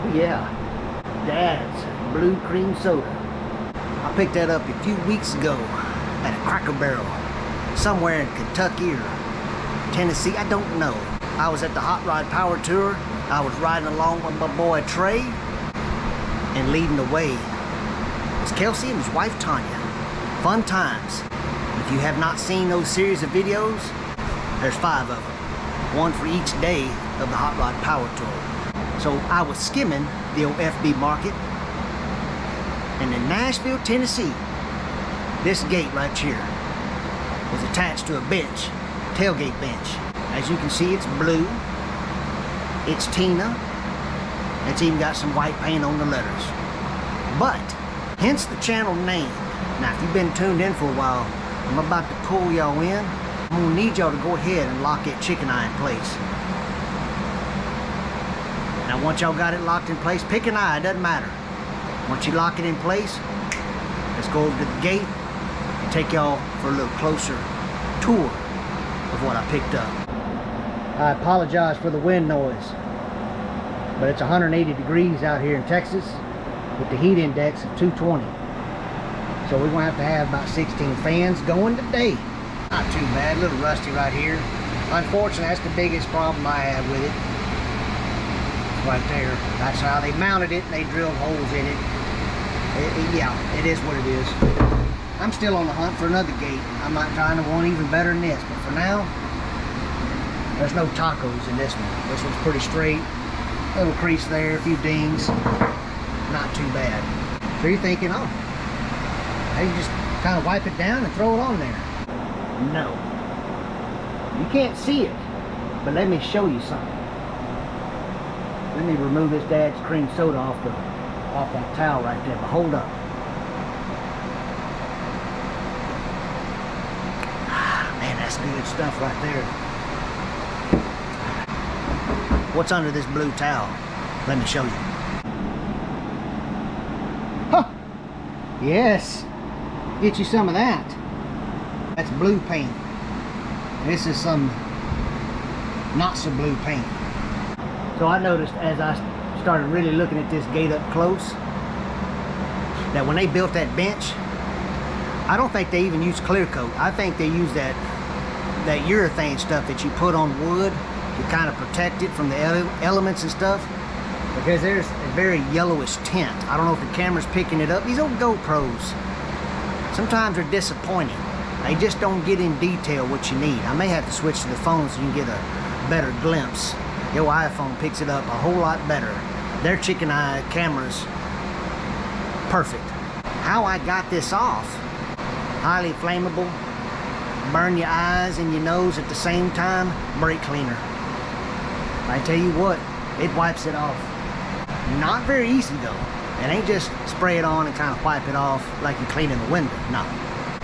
Oh yeah, Dad's blue cream soda. I picked that up a few weeks ago at a Cracker Barrel somewhere in Kentucky or Tennessee, I don't know. I was at the Hot Rod Power Tour. I was riding along with my boy Trey, and leading the way was Kelsey and his wife Tanya. Fun times. If you have not seen those series of videos, there's 5 of them. One for each day of the Hot Rod Power Tour. So I was skimming the old FB market, and in Nashville, Tennessee, this gate right here was attached to a bench, tailgate bench. As you can see, it's blue, it's Tina, it's even got some white paint on the letters. But, hence the channel name. Now, if you've been tuned in for a while, I'm about to pull y'all in. I'm gonna need y'all to go ahead and lock that chicken eye in place. Now, once y'all got it locked in place, pick an eye, it doesn't matter. Once you lock it in place, let's go over to the gate and take y'all for a little closer tour of what I picked up. I apologize for the wind noise, but it's 180 degrees out here in Texas with the heat index of 220. So we're gonna have to have about 16 fans going today. Not too bad, a little rusty right here. Unfortunately, that's the biggest problem I have with it. Right there. That's how they mounted it. They drilled holes in it. Yeah, it is what it is. I'm still on the hunt for another gate. I'm not trying to want even better than this, but for now, there's no tacos in this one. This one's pretty straight. Little crease there, a few dings. Not too bad. So you're thinking, oh, you just kind of wipe it down and throw it on there. No. You can't see it, but let me show you something. Let me remove this Dad's cream soda off that towel right there, but hold up. Man, that's good stuff right there. What's under this blue towel? Let me show you. Huh! Yes! Get you some of that. That's blue paint. This is some not so blue paint. So I noticed as I started really looking at this gate up close that when they built that bench, I don't think they even used clear coat. I think they used that urethane stuff that you put on wood to kind of protect it from the elements and stuff, because there's a very yellowish tint. I don't know if the camera's picking it up. These old GoPros, sometimes they're disappointing. They just don't get in detail what you need. I may have to switch to the phone so you can get a better glimpse. Your iPhone picks it up a whole lot better. Their chicken eye cameras, perfect. How I got this off, highly flammable, burn your eyes and your nose at the same time, brake cleaner. I tell you what, it wipes it off. Not very easy though. It ain't just spray it on and kind of wipe it off like you're cleaning the window. No.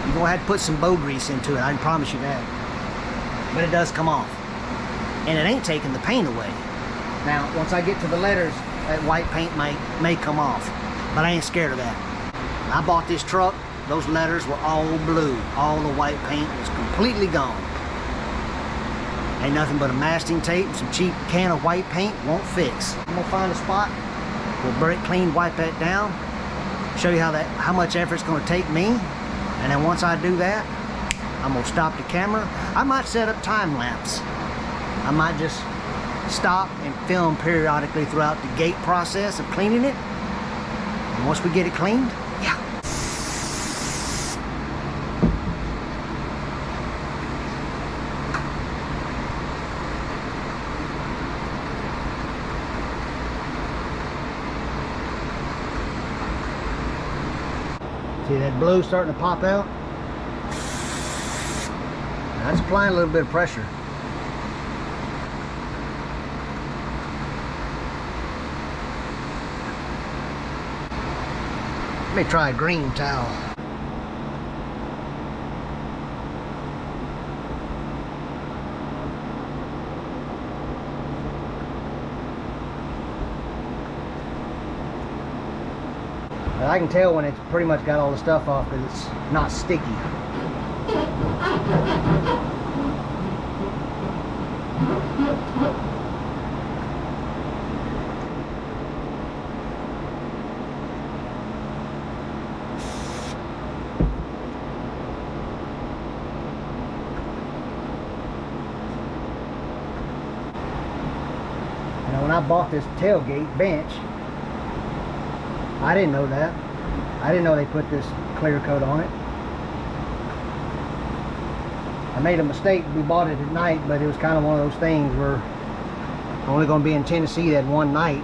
You're gonna have to put some bow grease into it, I can promise you that. But it does come off. And it ain't taking the paint away. Now, once I get to the letters, that white paint may come off. But I ain't scared of that. I bought this truck, those letters were all blue. All the white paint was completely gone. Ain't nothing but a masking tape and some cheap can of white paint won't fix. I'm gonna find a spot, we'll brake clean, wipe that down, show you how much effort it's gonna take me. And then once I do that, I'm gonna stop the camera. I might set up time lapse. I might just stop and film periodically throughout the gate process of cleaning it. And once we get it cleaned, yeah. See that blue starting to pop out? That's applying a little bit of pressure. Let me try a green towel. I can tell when it's pretty much got all the stuff off because it's not sticky. when I bought this tailgate bench, I didn't know that. I didn't know they put this clear coat on it. I made a mistake. We bought it at night, but it was kind of one of those things where I'm only going to be in Tennessee that one night.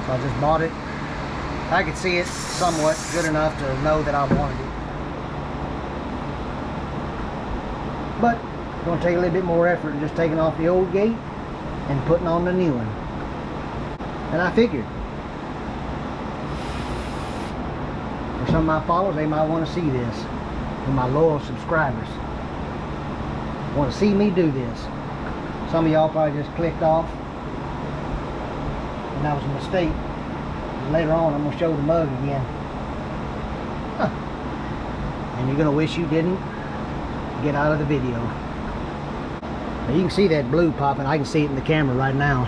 So I just bought it. I could see it somewhat good enough to know that I wanted it. But it's going to take a little bit more effort than just taking off the old gate and putting on the new one. And I figured, for some of my followers, they might want to see this. For my loyal subscribers, want to see me do this. Some of y'all probably just clicked off, and that was a mistake. Later on, I'm going to show the mug again. And you're going to wish you didn't get out of the video. Now you can see that blue popping. I can see it in the camera right now.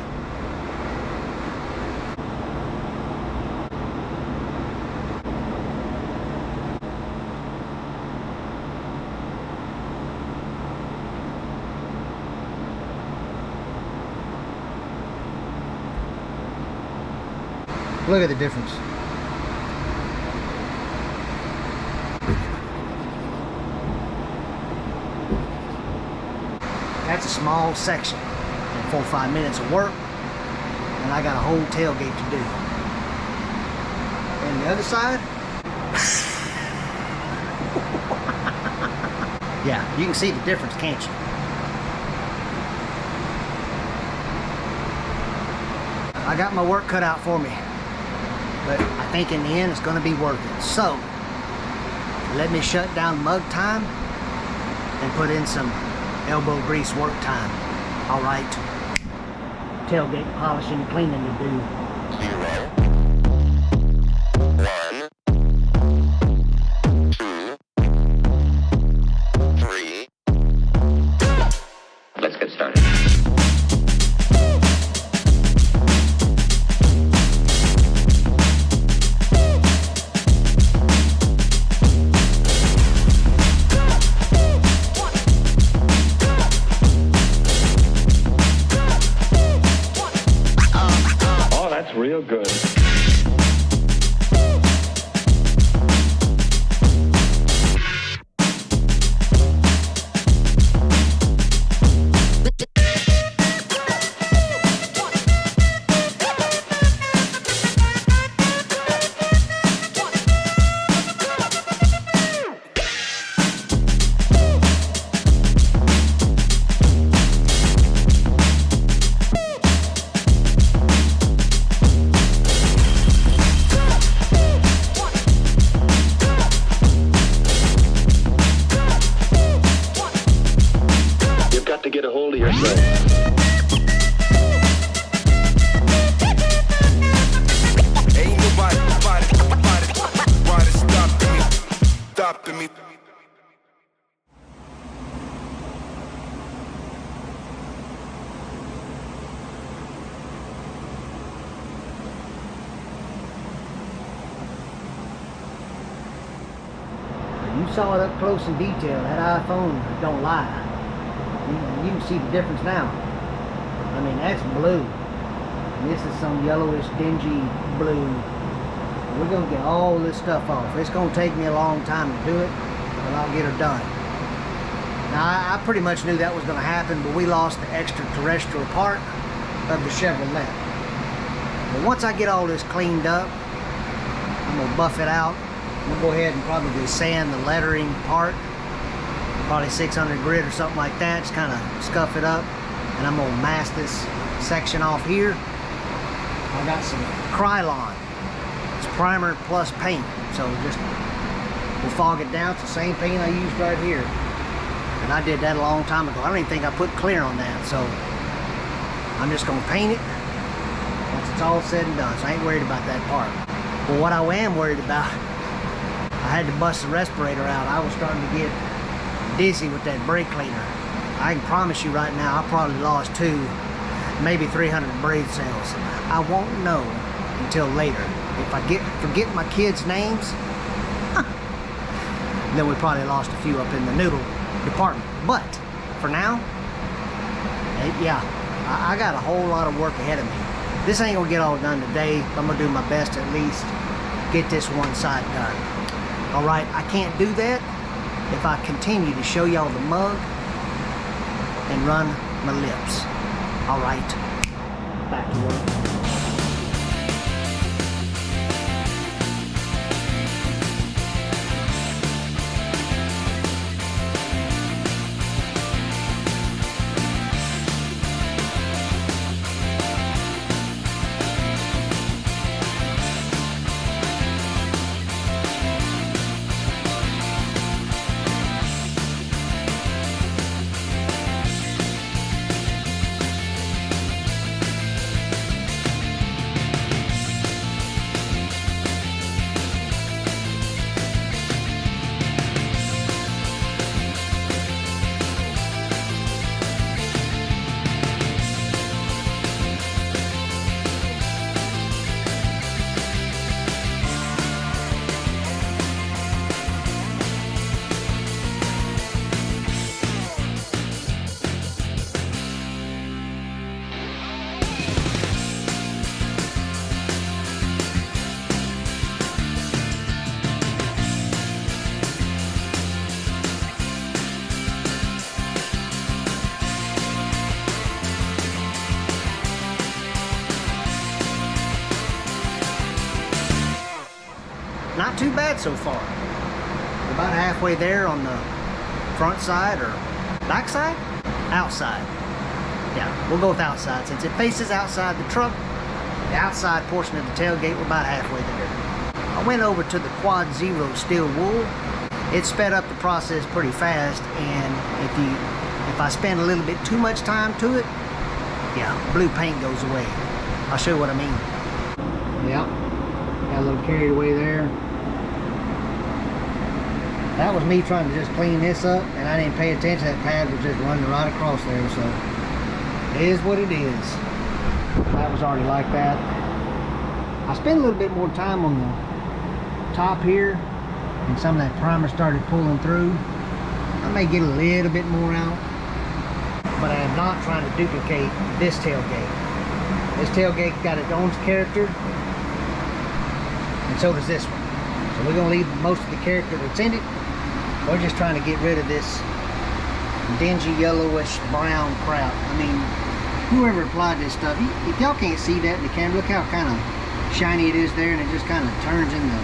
Look at the difference. That's a small section in 4 or 5 minutes of work, and I got a whole tailgate to do. And the other side, yeah, you can see the difference, can't you? I got my work cut out for me, but I think in the end it's going to be worth it. So let me shut down mug time and put in some elbow grease work time. All right, tailgate polishing and cleaning to do. 0, 1, 2, 3. Let's get started. Real good. To get a hold of yourself. Ain't nobody stopping me. You saw it up close in detail. That iPhone don't lie. You can see the difference now. I mean, that's blue. And this is some yellowish, dingy blue. We're going to get all this stuff off. It's going to take me a long time to do it, but I'll get her done. Now, I pretty much knew that was going to happen, but we lost the extraterrestrial part of the Chevrolet. But once I get all this cleaned up, I'm going to buff it out. I'm going to go ahead and probably sand the lettering part. Probably 600 grit or something like that. Just kind of scuff it up, and I'm gonna mask this section off here. I got some Krylon. It's primer plus paint, so just we'll fog it down. It's the same paint I used right here, and I did that a long time ago. I don't even think I put clear on that, so I'm just gonna paint it once it's all said and done. So I ain't worried about that part. But what I am worried about, I had to bust the respirator out. I was starting to get dizzy with that brake cleaner. I can promise you right now, I probably lost 2, maybe 300 braid cells. I won't know until later. If I forget my kids' names, then we probably lost a few up in the noodle department. But for now, Yeah, I got a whole lot of work ahead of me. This ain't gonna get all done today. I'm gonna do my best to at least get this one side done. All right, I can't do that if I continue to show y'all the mug and run my lips. All right, back to work. Not too bad so far. We're about halfway there on the front side or back side? Outside. Yeah, we'll go with outside. Since it faces outside the truck, the outside portion of the tailgate, we're about halfway there. I went over to the Quad Zero steel wool. It sped up the process pretty fast, and if I spend a little bit too much time to it, yeah, blue paint goes away. I'll show you what I mean. Yeah, got a little carried away there. That was me trying to just clean this up, and I didn't pay attention. That pad was just running right across there, so it is what it is. That was already like that. I spent a little bit more time on the top here, and some of that primer started pulling through. I may get a little bit more out, but I am not trying to duplicate this tailgate. This tailgate got its own character, and so does this one. So we're gonna leave most of the character that's in it. We're just trying to get rid of this dingy yellowish brown crap. I mean, whoever applied this stuff, if y'all can't see that in the camera, look how kind of shiny it is there, and it just kind of turns into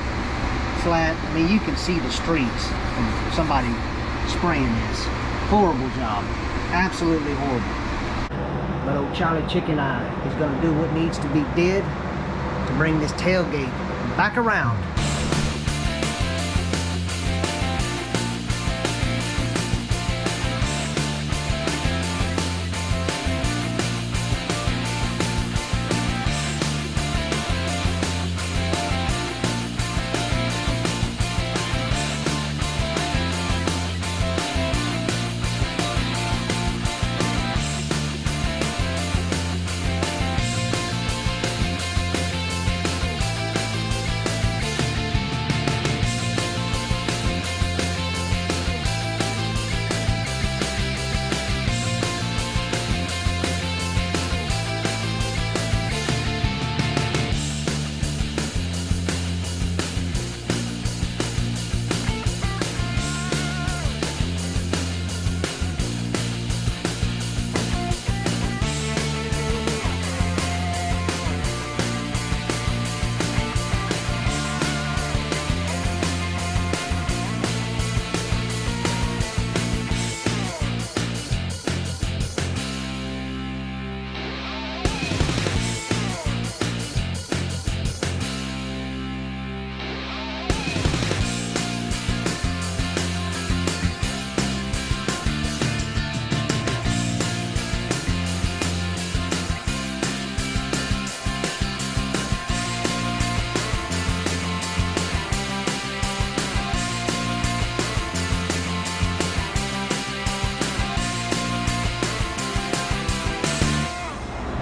flat. I mean, you can see the streaks from somebody spraying this. Horrible job. Absolutely horrible. But old Charlie Chicken Eye is going to do what needs to be did to bring this tailgate back around.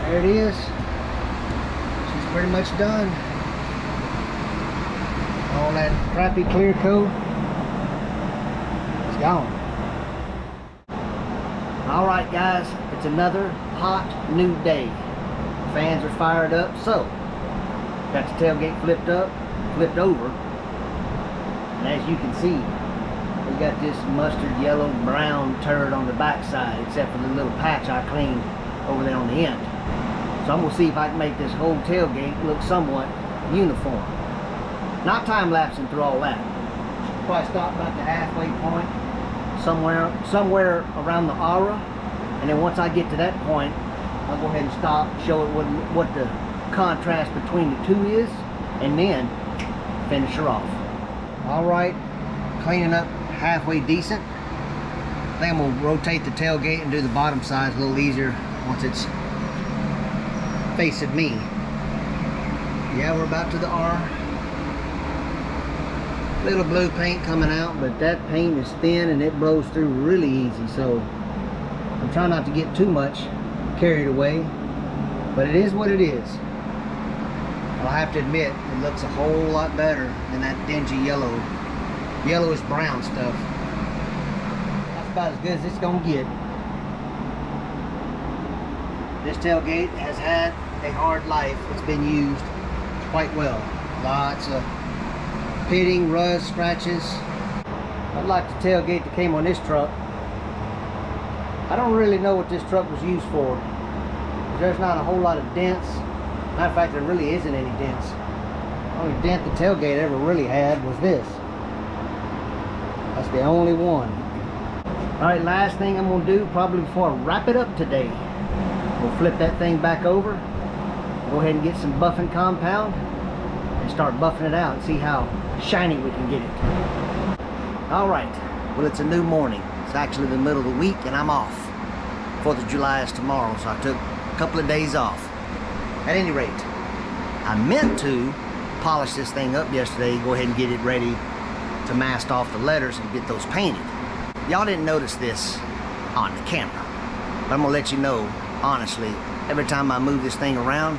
There it is. She's pretty much done. All that crappy clear coat is gone. All right, guys, the It's another hot new day. Fans are fired up. So, got the tailgate flipped over. And as you can see, we got this mustard yellow brown turd on the back side, except for the little patch I cleaned over there on the end. So I'm gonna see if I can make this whole tailgate look somewhat uniform. Not time-lapsing through all that. Probably stop about the halfway point, somewhere around the aura, and then once I get to that point, I'll go ahead and stop, show it what the contrast between the two is, and then finish her off. All right, cleaning up halfway decent. I think I'm gonna rotate the tailgate and do the bottom sides a little easier once it's facing me. Yeah, we're about to the R. Little blue paint coming out, but that paint is thin and it blows through really easy, so I'm trying not to get too much carried away, but it is what it is. I'll have to admit, it looks a whole lot better than that dingy yellowish brown stuff. That's about as good as it's gonna get. This tailgate has had a hard life. It's been used quite well. Lots of pitting, rust, scratches. I'd like the tailgate that came on this truck. I don't really know what this truck was used for. There's not a whole lot of dents. Matter of fact, there really isn't any dents. The only dent the tailgate ever really had was this. That's the only one. Alright, last thing I'm going to do, probably before I wrap it up today, we'll flip that thing back over, go ahead and get some buffing compound, and start buffing it out and see how shiny we can get it. Alright, well, it's a new morning. It's actually the middle of the week and I'm off. 4th of July is tomorrow, so I took a couple of days off. At any rate, I meant to polish this thing up yesterday, go ahead and get it ready to mask off the letters and get those painted. Y'all didn't notice this on the camera, but I'm gonna let you know, honestly, every time I move this thing around,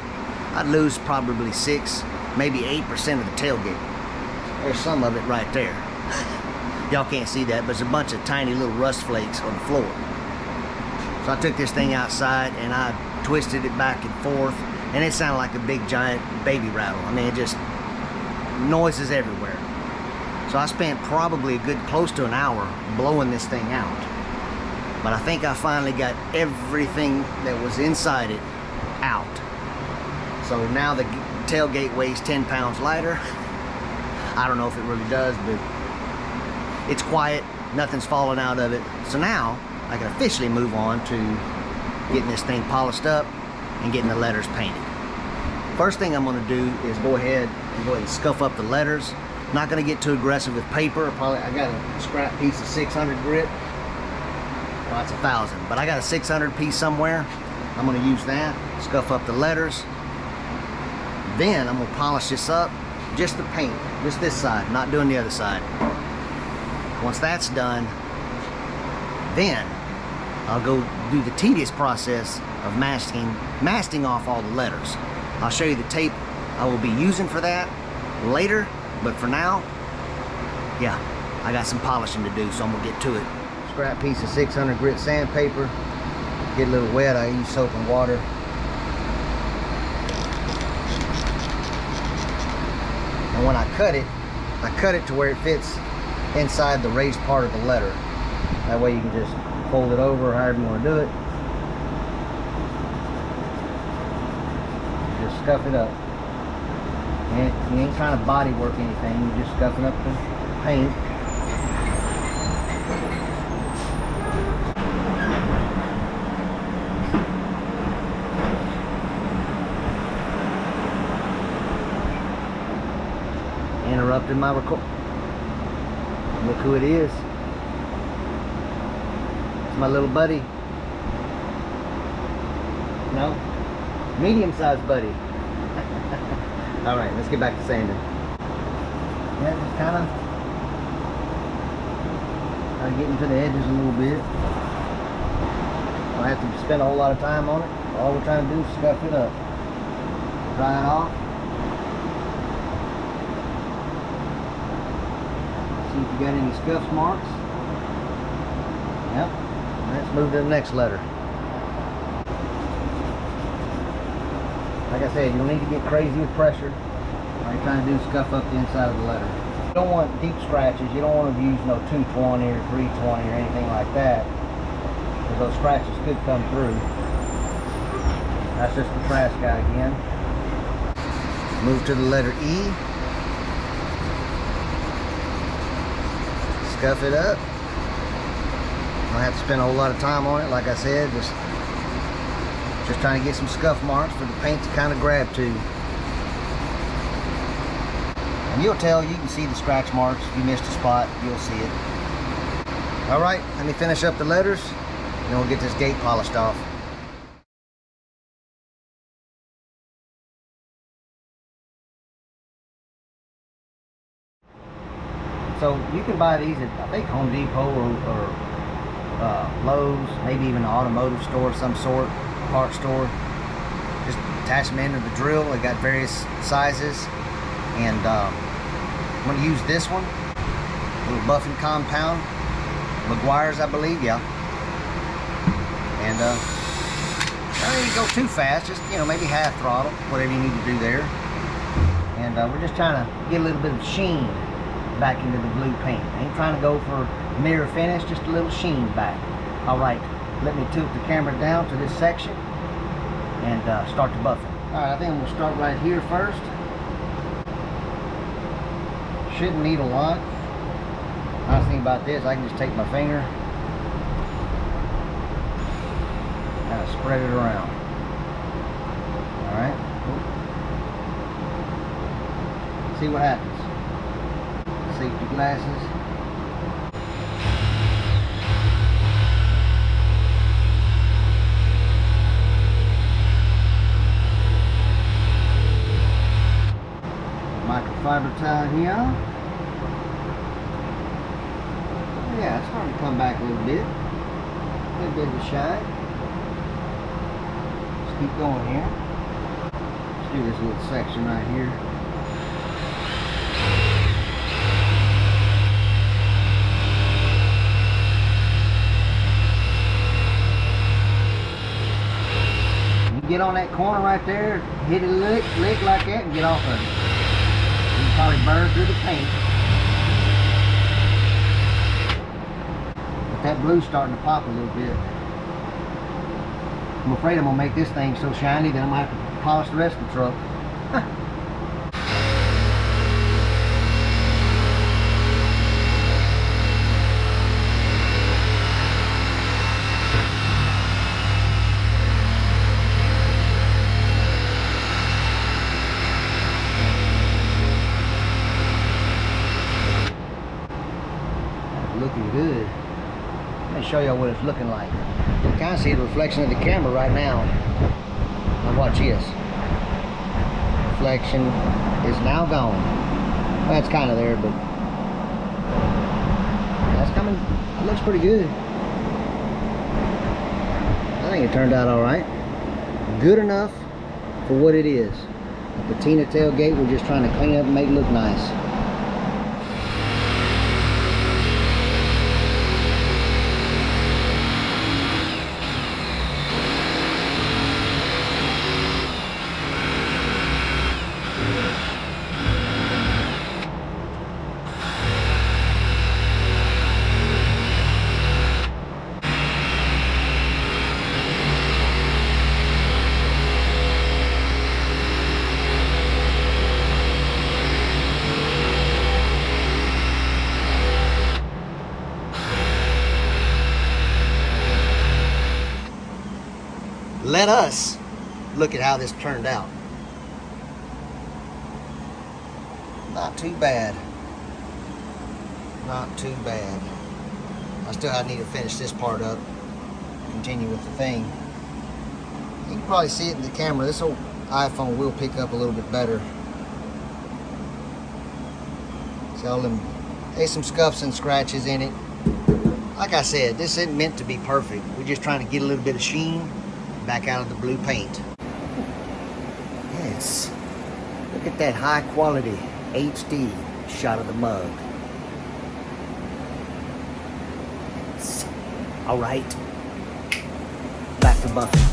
I'd lose probably 6, maybe 8% of the tailgate. There's some of it right there. Y'all can't see that, but there's a bunch of tiny little rust flakes on the floor. So I took this thing outside and I twisted it back and forth, and it sounded like a big giant baby rattle. I mean, it just, noises everywhere. So I spent probably a good close to an hour blowing this thing out. But I think I finally got everything that was inside it out. So now the tailgate weighs 10 pounds lighter. I don't know if it really does, but it's quiet, nothing's falling out of it. So now I can officially move on to getting this thing polished up and getting the letters painted. First thing I'm gonna do is go ahead and scuff up the letters. I'm not gonna get too aggressive with paper. I got a scrap piece of 600 grit. Well, that's 1,000, but I got a 600 piece somewhere. I'm gonna use that, scuff up the letters. Then I'm gonna polish this up, just the paint, just this side, not doing the other side. Once that's done, then I'll go do the tedious process of masking off all the letters. I'll show you the tape I will be using for that later, but for now, yeah, I got some polishing to do, so I'm gonna get to it. Scrap piece of 600 grit sandpaper. Get a little wet, I use soap and water. And when I cut it to where it fits inside the raised part of the letter. That way you can just fold it over however you want to do it. Just scuff it up. And you ain't trying to body work anything, you're just scuffing up the paint. Interrupted my record. Look who it is. It's my little buddy. No? Medium-sized buddy. Alright, let's get back to sanding. Yeah, just kind of getting to the edges a little bit. Don't have to spend a whole lot of time on it. All we're trying to do is scuff it up. Dry it off. See if you got any scuff marks. Yep. Let's move to the next letter. Like I said, you'll need to get crazy with pressure. All you're trying to do is scuff up the inside of the letter. You don't want deep scratches. You don't want to use no 220 or 320 or anything like that, because those scratches could come through. That's just the trash guy again. Move to the letter E. Scuff it up. Don't have to spend a whole lot of time on it. Like I said, just trying to get some scuff marks for the paint to kind of grab to. And you'll tell, you can see the scratch marks. If you missed a spot, you'll see it. All right, let me finish up the letters, and we'll get this gate polished off. So you can buy these at, I think, Home Depot or Lowe's, maybe even an automotive store of some sort, part store. Just attach them into the drill. They got various sizes, and I'm going to use this one, a little buffing compound, McGuire's, I believe, yeah. And I don't need to go too fast, just, you know, maybe half throttle, whatever you need to do there. And we're just trying to get a little bit of sheen back into the blue paint. I ain't trying to go for mirror finish, just a little sheen back. All right, let me tilt the camera down to this section and start the buffing. All right, I think I'm gonna start right here first. Shouldn't need a lot. Nice thing about this, I can just take my finger, kind of spread it around. All right, see what happens. Safety glasses. Microfiber tile here. Yeah, it's starting to come back a little bit. A little bit of a shine. Let's keep going here. Let's do this little section right here. Get on that corner right there, hit it lick like that, and get off of it. You can probably burn through the paint. But that blue's starting to pop a little bit. I'm afraid I'm gonna make this thing so shiny that I'm gonna have to polish the rest of the truck. Looking good. Let me show y'all what it's looking like. You can kind of see the reflection of the camera right now. Now watch this. Reflection is now gone. Well, it's kind of there, but that's coming. It looks pretty good. I think it turned out all right. Good enough for what it is. The Patina tailgate, we're just trying to clean up and make it look nice. Let us look at how this turned out. Not too bad. Not too bad. I still need to finish this part up. Continue with the thing. You can probably see it in the camera. This old iPhone will pick up a little bit better. See all them, there's some scuffs and scratches in it. Like I said, this isn't meant to be perfect. We're just trying to get a little bit of sheen back out of the blue paint. Yes. Look at that high quality HD shot of the mug. Yes. All right. Back to buffing.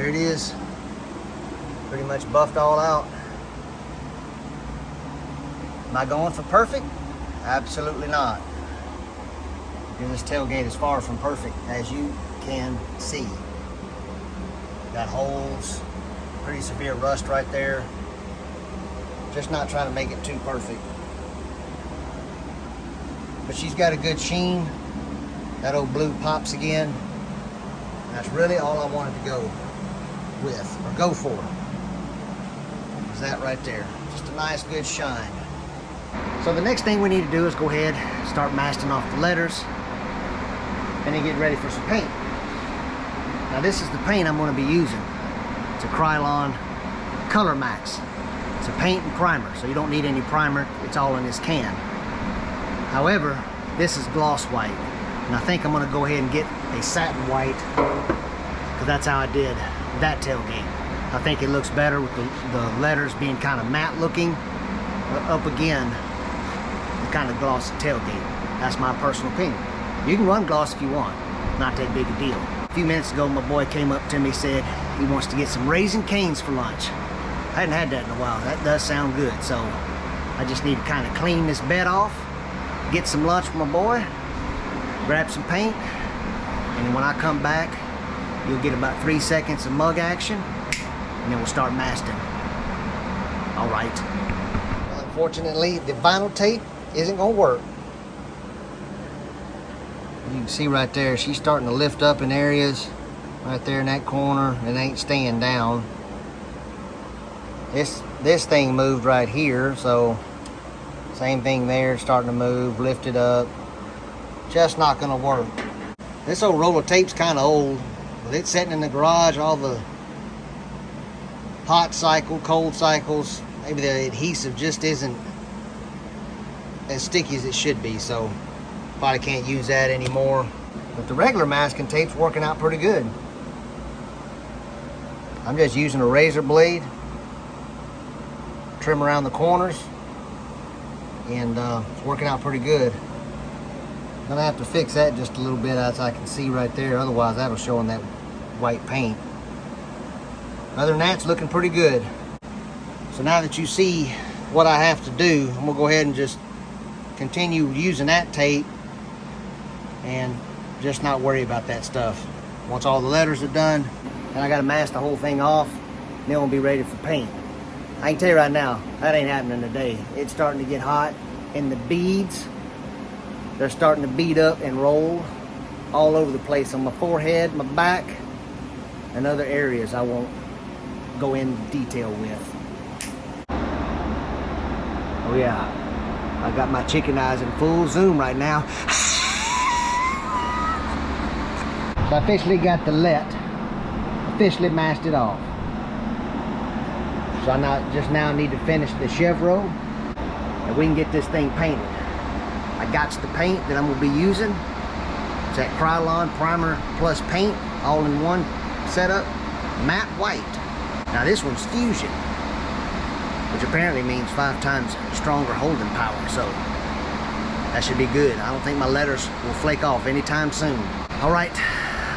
there it is. Pretty much buffed all out. Am I going for perfect? Absolutely not. Because this tailgate is far from perfect, as you can see. Got holes, pretty severe rust right there. Just not trying to make it too perfect. But she's got a good sheen. That old blue pops again. That's really all I wanted to go with, or go for. Is that right there. Just a nice good shine. So the next thing we need to do is go ahead, start masking off the letters, and then get ready for some paint. Now this is the paint I'm going to be using. It's a Krylon Color Max. It's a paint and primer, so you don't need any primer. It's all in this can. However, this is gloss white, and I think I'm going to go ahead and get a satin white, because that's how I did that tailgate. I think it looks better with the letters being kind of matte looking, up again, the kind of glossy tailgate. That's my personal opinion. You can run gloss if you want, not that big a deal. A few minutes ago, my boy came up to me, said he wants to get some Raisin Canes for lunch. I hadn't had that in a while. That does sound good, so I just need to kind of clean this bed off, get some lunch for my boy, grab some paint, and when I come back, you'll get about 3 seconds of mug action, and then we'll start masking. All right. Well, unfortunately, the vinyl tape isn't gonna work. You can see right there, she's starting to lift up in areas. Right there in that corner, it ain't staying down. This thing moved right here, so same thing there, starting to move, lift it up. Just not gonna work. This old roll of tape's kind of old, but it's sitting in the garage. All the hot cycle, cold cycles, maybe the adhesive just isn't as sticky as it should be, so probably can't use that anymore. But the regular masking tape's working out pretty good. I'm just using a razor blade, trim around the corners, and it's working out pretty good. Gonna have to fix that just a little bit, as I can see right there. Otherwise, that'll show in that white paint. Other than that, it's looking pretty good. So now that you see what I have to do, I'm gonna go ahead and just continue using that tape and just not worry about that stuff. Once all the letters are done, then I gotta mask the whole thing off, and then we'll be ready for paint. I can tell you right now, that ain't happening today. It's starting to get hot, and the beads, they're starting to bead up and roll all over the place on my forehead, my back, and other areas I won't go into detail with. Oh yeah, I got my chicken eyes in full zoom right now. So I officially got the officially masked it off. So I just now need to finish the chevron, and we can get this thing painted. I got the paint that I'm gonna be using. It's that Krylon primer plus paint, all in one setup, matte white. Now this one's fusion, which apparently means 5 times stronger holding power, so that should be good. I don't think my letters will flake off anytime soon. All right,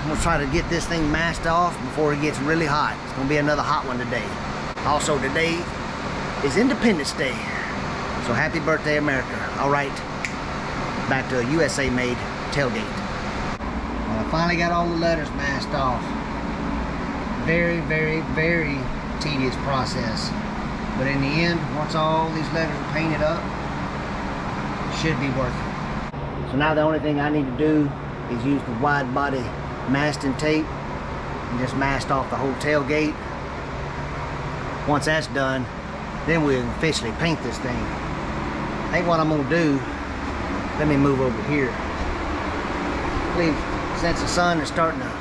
I'm gonna try to get this thing masked off before it gets really hot. It's gonna be another hot one today. Also, today is Independence Day, so happy birthday, America. All right, back to a USA-made tailgate. Well, I finally got all the letters masked off. Very, very, very tedious process. But in the end, once all these letters are painted up, it should be worth it. So now the only thing I need to do is use the wide body masking tape and just mask off the whole tailgate. Once that's done, then we'll officially paint this thing. I think what I'm gonna do, let me move over here. I believe since the sun is starting to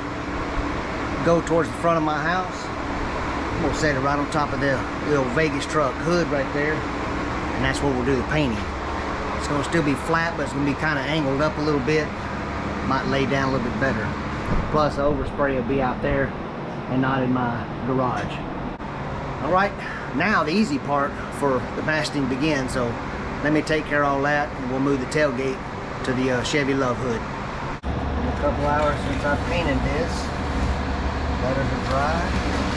go towards the front of my house, I'm gonna set it right on top of the little Vegas truck hood right there, and that's where we'll do the painting. It's gonna still be flat, but it's gonna be kind of angled up a little bit. Might lay down a little bit better. Plus the overspray will be out there and not in my garage. All right, now the easy part for the masking begins, so let me take care of all that, and we'll move the tailgate to the Chevy Love hood. Been a couple hours since I painted this. Letters are dry.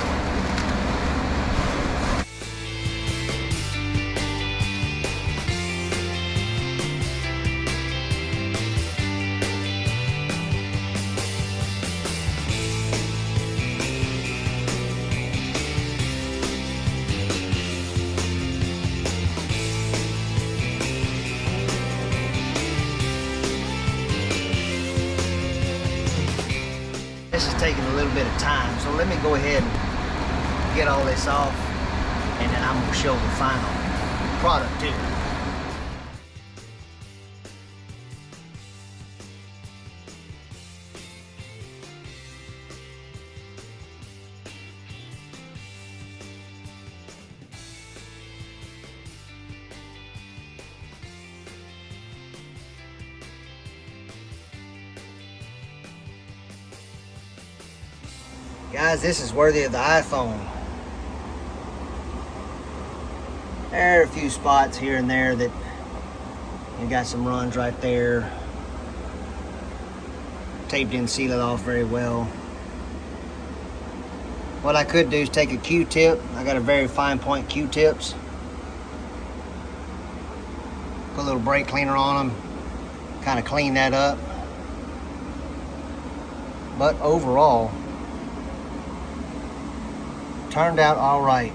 taking a little bit of time. So let me go ahead and get all this off, and then I'm gonna show the final product here. Guys, this is worthy of the iPhone. There are a few spots here and there that you got some runs right there. Tape didn't seal it off very well. What I could do is take a Q-tip. I got a very fine point Q-tips. Put a little brake cleaner on them. Kind of clean that up. But overall, turned out all right.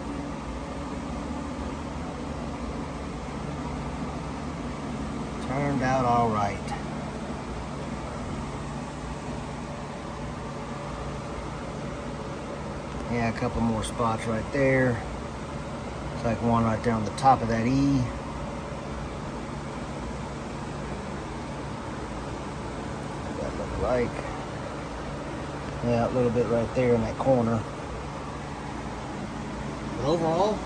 Turned out all right. Yeah, a couple more spots right there. It's like one right there on the top of that E. What does that look like? Yeah, a little bit right there in that corner. But overall,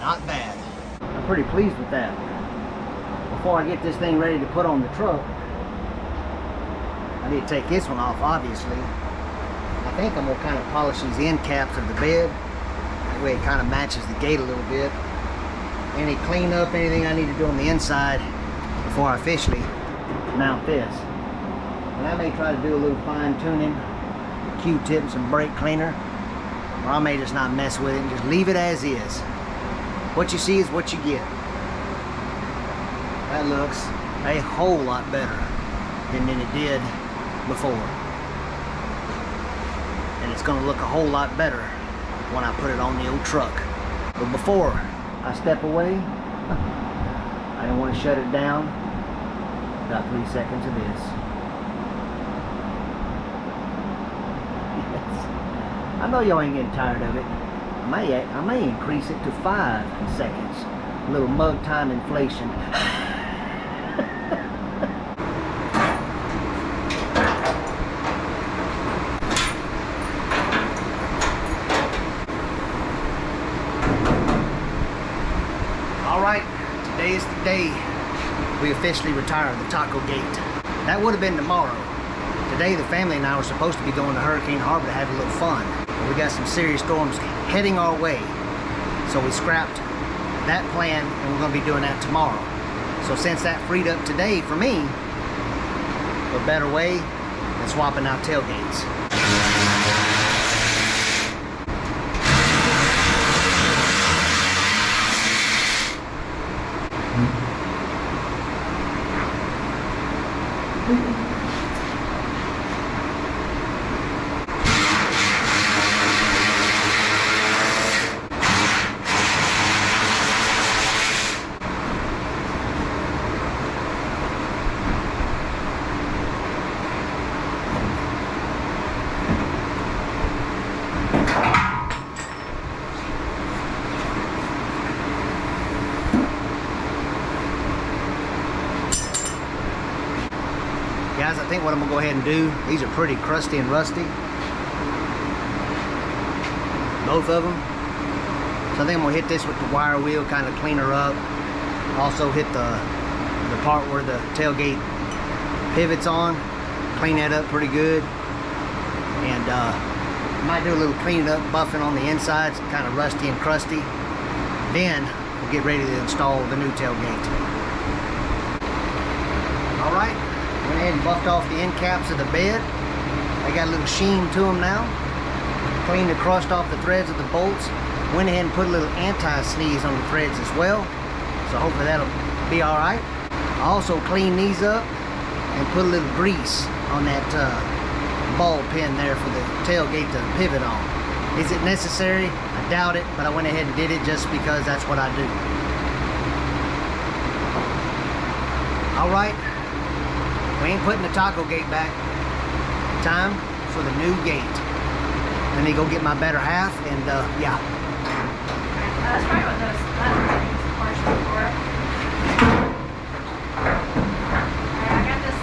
not bad. I'm pretty pleased with that. Before I get this thing ready to put on the truck, I need to take this one off, obviously. I think I'm gonna kind of polish these end caps of the bed. That way it kind of matches the gate a little bit. Any cleanup, anything I need to do on the inside before I officially mount this. And I may try to do a little fine tuning, Q-tip and some brake cleaner, or I may just not mess with it and just leave it as is. What you see is what you get. That looks a whole lot better than it did before. And it's gonna look a whole lot better when I put it on the old truck. But before I step away, I don't want to shut it down. Got 3 seconds of this. I know y'all ain't getting tired of it. I may increase it to 5 seconds. A little mug time inflation. Alright, today is the day we officially retire the Tailgate. That would have been tomorrow. Today the family and I were supposed to be going to Hurricane Harbor to have a little fun. But we got some serious storms heading our way. So we scrapped that plan and we're going to be doing that tomorrow. So since that freed up today for me, what better way than swapping out tailgates. Guys, I think what I'm gonna go ahead and do, these are pretty crusty and rusty, both of them. So I think I'm gonna hit this with the wire wheel, kind of clean her up. Also hit the part where the tailgate pivots on, clean that up pretty good. And might do a little cleaning up, buffing on the insides, kind of rusty and crusty. Then we'll get ready to install the new tailgate. All right. Went ahead and buffed off the end caps of the bed. They got a little sheen to them now. Cleaned the crust off the threads of the bolts. Went ahead and put a little anti-sneeze on the threads as well. So hopefully that'll be all right. I also cleaned these up and put a little grease on that ball pin there for the tailgate to pivot on. Is it necessary? I doubt it, but I went ahead and did it just because that's what I do. All right. We ain't putting the taco gate back. Time for the new gate. Let me go get my better half and yeah. That's probably what those things partially for. Alright, I got this.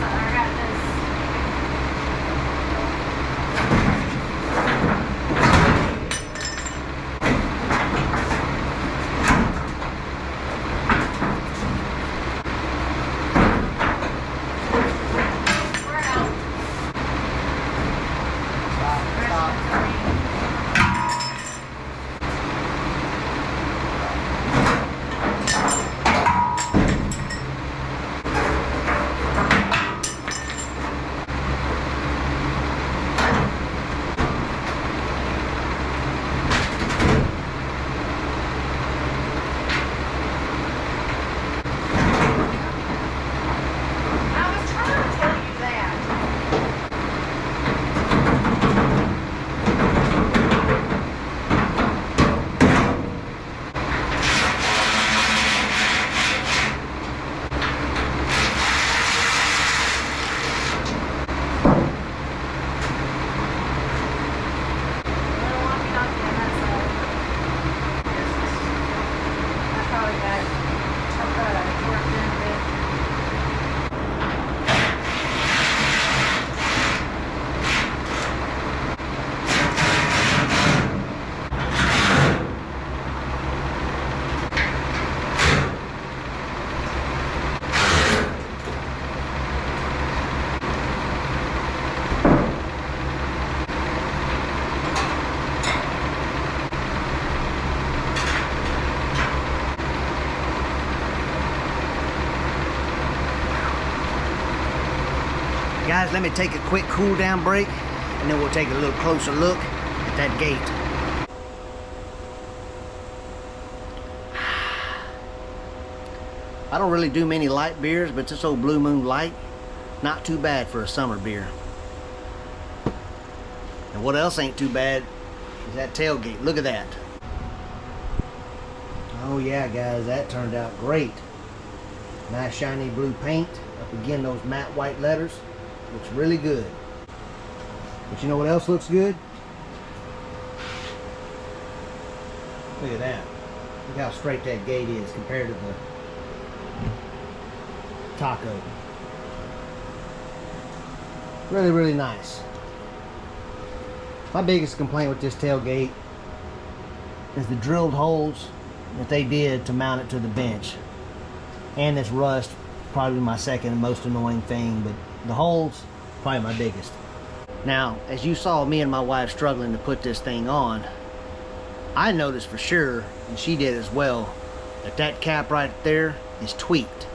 Guys, let me take a quick cool down break and then we'll take a little closer look at that gate. I don't really do many light beers, but this old Blue Moon Light, not too bad for a summer beer. And what else ain't too bad is that tailgate. Look at that. Oh yeah, guys, that turned out great. Nice shiny blue paint up again, those matte white letters. Looks really good. But you know what else looks good? Look at that. Look how straight that gate is compared to the taco. Really, really nice. My biggest complaint with this tailgate is the drilled holes that they did to mount it to the bench. And this rust, probably my second most annoying thing, but the holes, probably my biggest. Now, as you saw me and my wife struggling to put this thing on, I noticed for sure, and she did as well, that that cap right there is tweaked.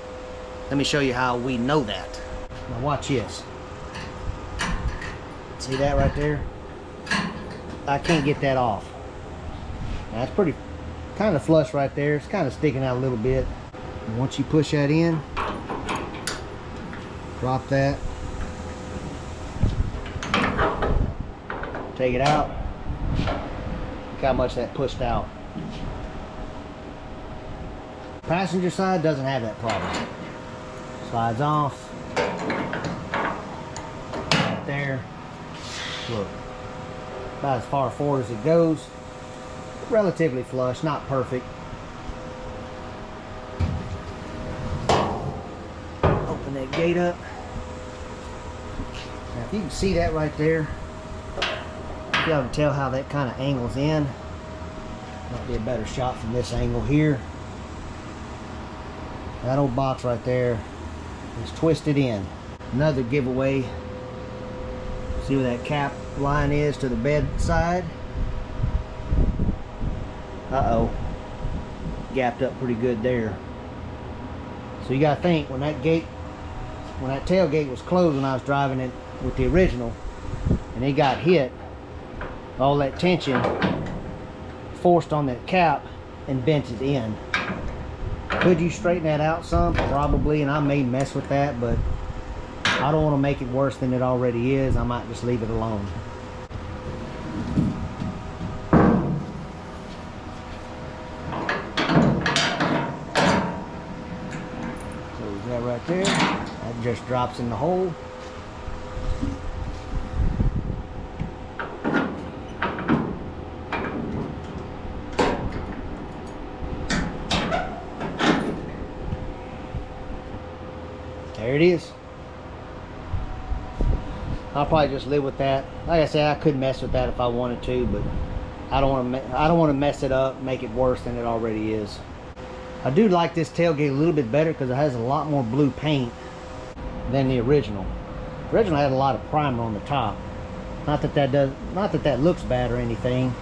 Let me show you how we know that. Now watch this. See that right there? I can't get that off. Now, that's pretty kind of flush right there. It's kind of sticking out a little bit. And once you push that in, drop that, take it out. Look how much that pushed out. Passenger side doesn't have that problem. Slides off. Right there. Look. About as far forward as it goes. Relatively flush, not perfect. Open that gate up. Now if you can see that right there, you'll be able to tell how that kind of angles in. Might be a better shot from this angle here. That old box right there is twisted in. Another giveaway. See where that cap line is to the bed side? Uh-oh. Gapped up pretty good there. So you gotta think, when that tailgate was closed when I was driving it with the original, and it got hit, all that tension forced on that cap and bent it in. Could you straighten that out some? Probably, and I may mess with that, but I don't want to make it worse than it already is. I might just leave it alone. Close that right there. That just drops in the hole. There it is. I'll probably just live with that. Like I said, I could mess with that if I wanted to, but I don't want to mess it up, make it worse than it already is. I do like this tailgate a little bit better because it has a lot more blue paint than the original. The original had a lot of primer on the top. Not that that looks bad or anything,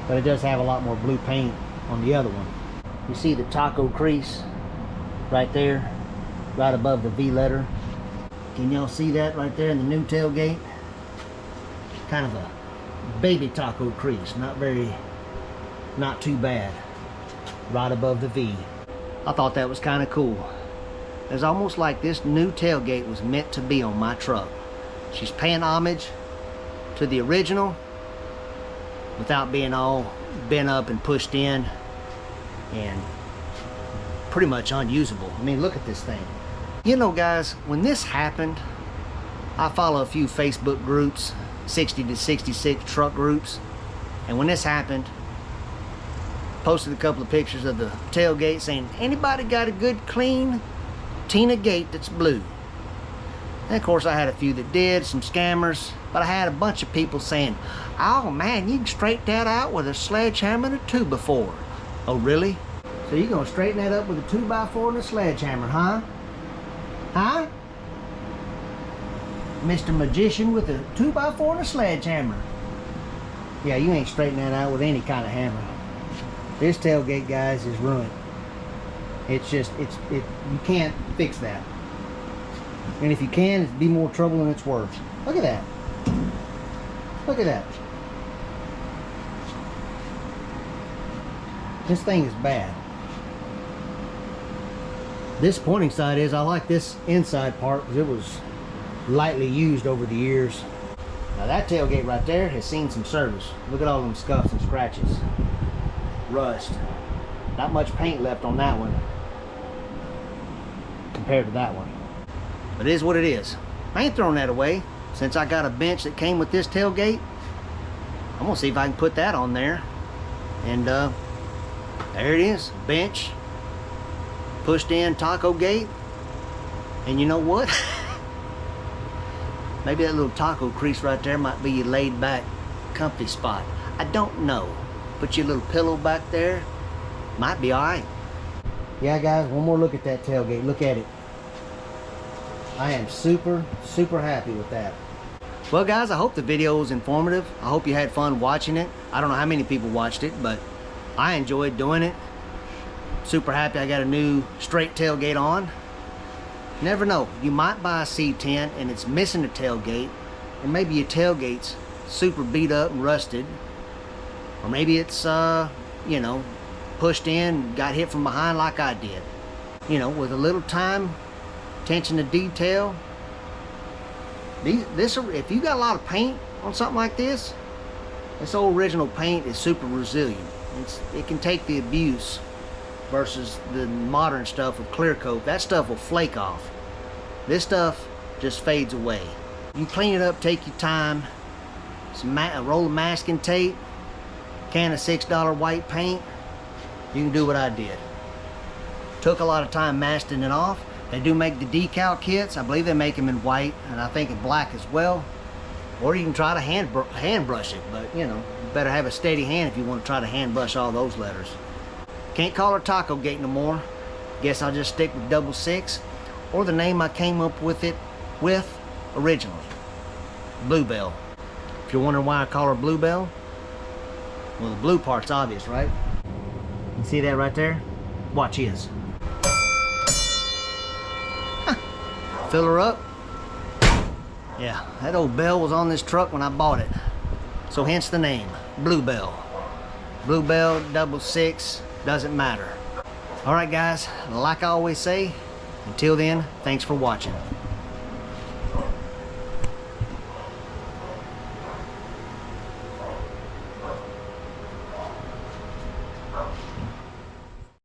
but it does have a lot more blue paint on the other one. You see the taco crease right there, right above the V letter. Can y'all see that right there in the new tailgate? Kind of a baby taco crease, not too bad, right above the V. I thought that was kind of cool. It's almost like this new tailgate was meant to be on my truck. She's paying homage to the original without being all bent up and pushed in and pretty much unusable. I mean, look at this thing. You know, guys, when this happened, I follow a few Facebook groups, 60 to 66 truck groups, and when this happened, posted a couple of pictures of the tailgate saying, anybody got a good clean Patina gate that's blue? And of course I had a few that did, some scammers, but I had a bunch of people saying, oh man, you can straighten that out with a sledgehammer and a 2x4. Oh really? So you're gonna straighten that up with a 2x4 and a sledgehammer, huh? Huh? Mr. Magician with a 2x4 and a sledgehammer. Yeah, you ain't straightening that out with any kind of hammer. This tailgate, guys, is ruined. It's just, you can't fix that. And if you can, it'd be more trouble than it's worth. Look at that. Look at that. This thing is bad. Disappointing side is I like this inside part because it was lightly used over the years. Now that tailgate right there has seen some service. Look at all them scuffs and scratches. Rust. Not much paint left on that one compared to that one. But it is what it is. I ain't throwing that away. Since I got a bench that came with this tailgate, I'm gonna see if I can put that on there. And there it is, bench, pushed in taco gate. And you know what? Maybe that little taco crease right there might be your laid back comfy spot. I don't know. Put your little pillow back there, might be alright. Yeah guys, one more look at that tailgate. Look at it. I am super happy with that. Well guys, I hope the video was informative. I hope you had fun watching it. I don't know how many people watched it, but I enjoyed doing it. Super happy I got a new straight tailgate on. Never know, you might buy a C10 and it's missing a tailgate, or maybe your tailgate's super beat up and rusted, or maybe it's you know, pushed in, got hit from behind like I did. You know, with a little time, attention to detail, if you got a lot of paint on something like this old original paint is super resilient. It can take the abuse versus the modern stuff with clear coat. That stuff will flake off. This stuff just fades away. You clean it up, take your time, a roll of masking tape, can of $6 white paint, you can do what I did. Took a lot of time masking it off. They do make the decal kits. I believe they make them in white and I think in black as well. Or you can try to hand brush it, but you know, you better have a steady hand if you want to try to hand brush all those letters. Can't call her Taco Gate no more. Guess I'll just stick with 66, or the name I came up with it with originally, Bluebell. If you're wondering why I call her Bluebell, well, the blue part's obvious, right? You see that right there? Watch his. Huh. Fill her up. Yeah, that old bell was on this truck when I bought it. So hence the name, Bluebell. Bluebell, 66, doesn't matter. Alright guys, like I always say, until then, thanks for watching.